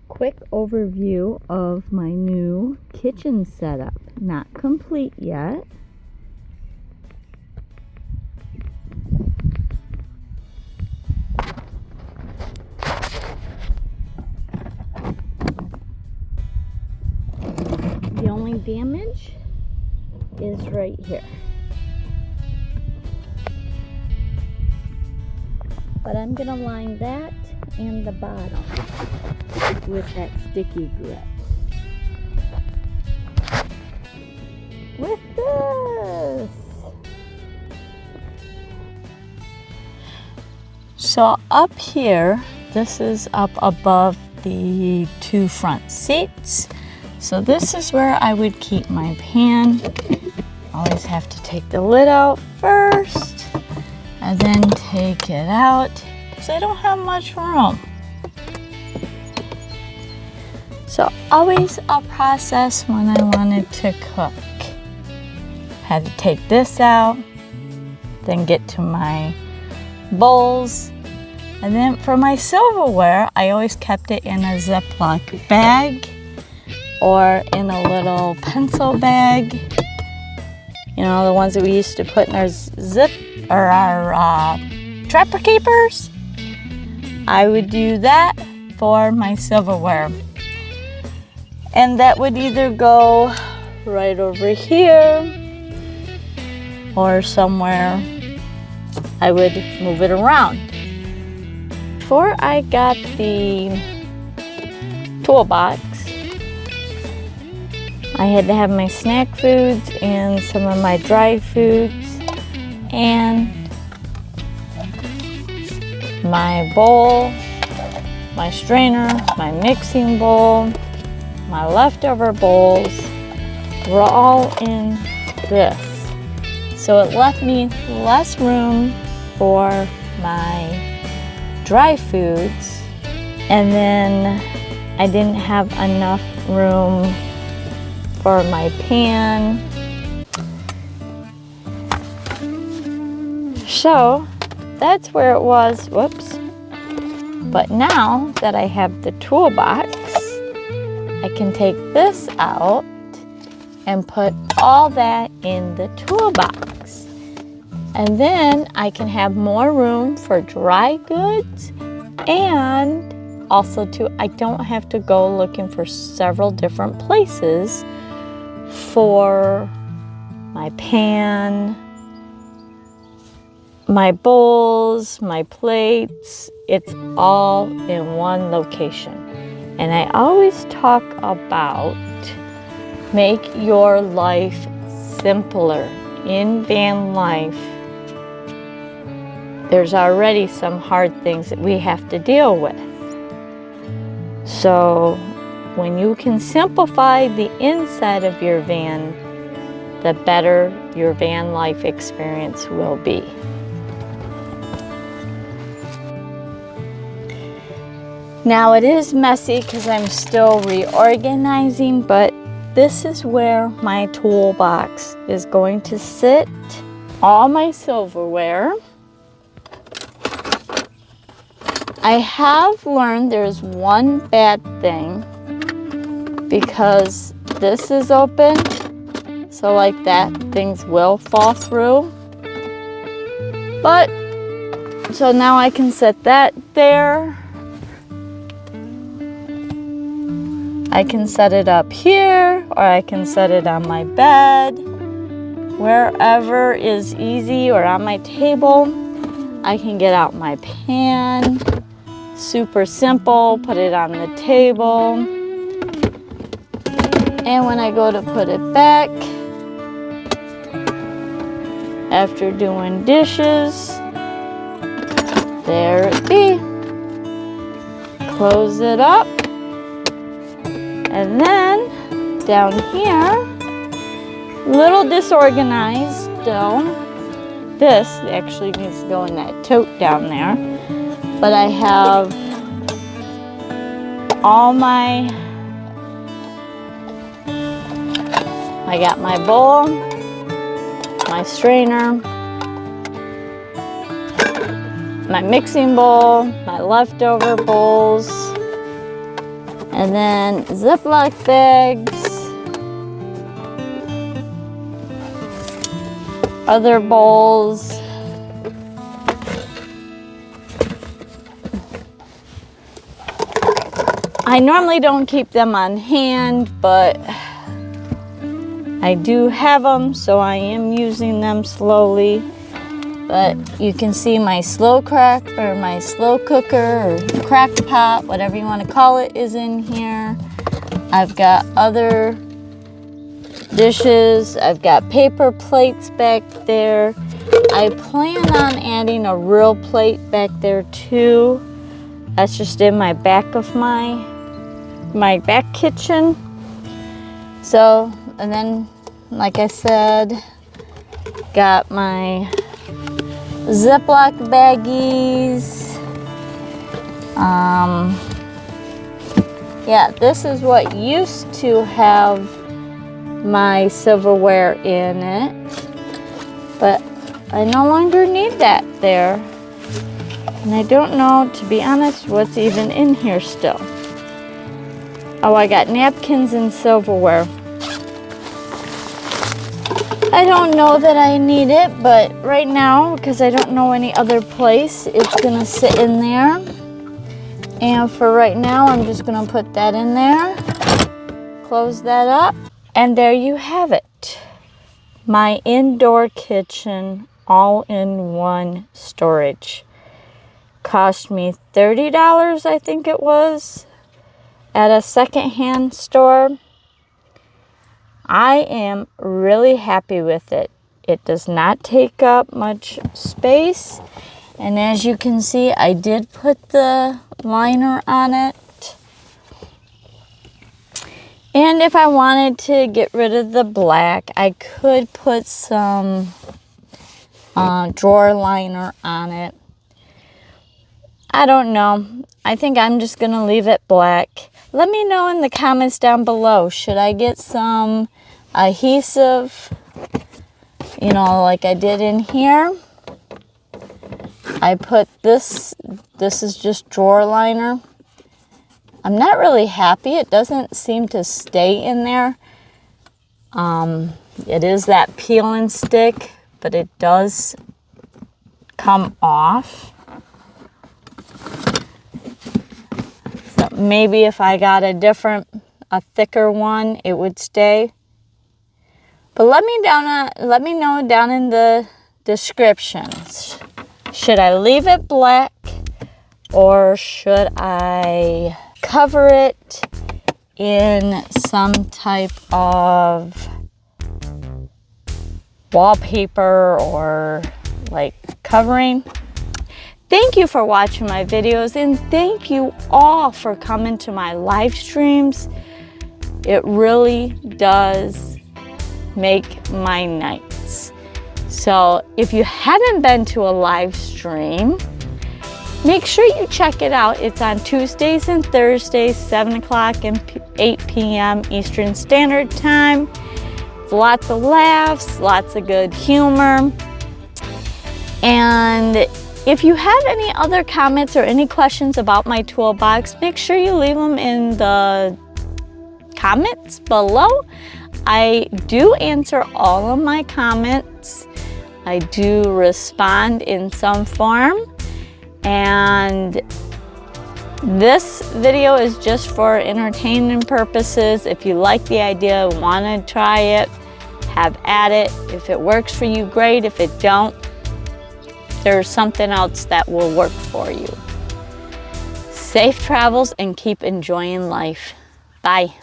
Quick overview of my new kitchen setup. Not complete yet. The only damage is right here. But I'm going to line that and the bottom with that sticky grit. With this. So up here, this is up above the two front seats. So this is where I would keep my pan. Always have to take the lid out first and then take it out because I don't have much room. So always a process when I wanted to cook. Had to take this out, then get to my bowls. And then for my silverware, I always kept it in a Ziploc bag or in a little pencil bag. You know, the ones that we used to put in our trapper keepers. I would do that for my silverware. And that would either go right over here or somewhere I would move it around. Before I got the toolbox, I had to have my snack foods and some of my dry foods and my bowl, my strainer, my mixing bowl, my leftover bowls were all in this. So it left me less room for my dry foods, and then I didn't have enough room for my pan. So that's where it was, whoops. But now that I have the toolbox, I can take this out and put all that in the toolbox. And then I can have more room for dry goods, and also I don't have to go looking for several different places for my pan, my bowls, my plates. It's all in one location. And I always talk about make your life simpler. In van life, there's already some hard things that we have to deal with. So when you can simplify the inside of your van, the better your van life experience will be. Now it is messy because I'm still reorganizing, but this is where my toolbox is going to sit. All my silverware. I have learned there's one bad thing because this is open, so like that, things will fall through. But, so now I can set that there. I can set it up here, or I can set it on my bed, wherever is easy, or on my table. I can get out my pan, super simple, put it on the table. And when I go to put it back, after doing dishes, there it be. Close it up. And then down here, little disorganized still. This actually needs to go in that tote down there. But I have all I got my bowl, my strainer, my mixing bowl, my leftover bowls, and And then Ziploc bags, other bowls, I normally don't keep them on hand, but I do have them, so I am using them slowly. But you can see my slow cooker or crock pot, whatever you want to call it, is in here. I've got other dishes. I've got paper plates back there. I plan on adding a real plate back there too. That's just in my back of my back kitchen. So, and then, like I said, got my Ziploc baggies. Yeah, this is what used to have my silverware in it, but I no longer need that there. And I don't know, to be honest, what's even in here still. Oh, I got napkins and silverware. I don't know that I need it, but right now, because I don't know any other place, it's gonna sit in there. And for right now, I'm just gonna put that in there, close that up, and there you have it. My indoor kitchen, all-in-one storage. Cost me $30, I think it was, at a secondhand store. I am really happy with it. It does not take up much space. And as you can see, I did put the liner on it. And if I wanted to get rid of the black, I could put some drawer liner on it. I don't know. I think I'm just going to leave it black. Let me know in the comments down below. Should I get some adhesive, you know, like I did in here? I put this is just drawer liner. I'm not really happy. It doesn't seem to stay in there. It is that peel and stick, but it does come off. So maybe if I got a thicker one, it would stay. But let me know down in the descriptions. Should I leave it black or should I cover it in some type of wallpaper or like covering? Thank you for watching my videos, and thank you all for coming to my live streams. It really does make my nights. So if you haven't been to a live stream, make sure you check it out. It's on Tuesdays and Thursdays, 7 o'clock and 8 p.m. Eastern Standard Time. Lots of laughs, lots of good humor. And if you have any other comments or any questions about my toolbox, make sure you leave them in the comments below. I do answer all of my comments. I do respond in some form. And this video is just for entertainment purposes. If you like the idea, want to try it, have at it. If it works for you, great. If it don't, there's something else that will work for you. Safe travels and keep enjoying life. Bye.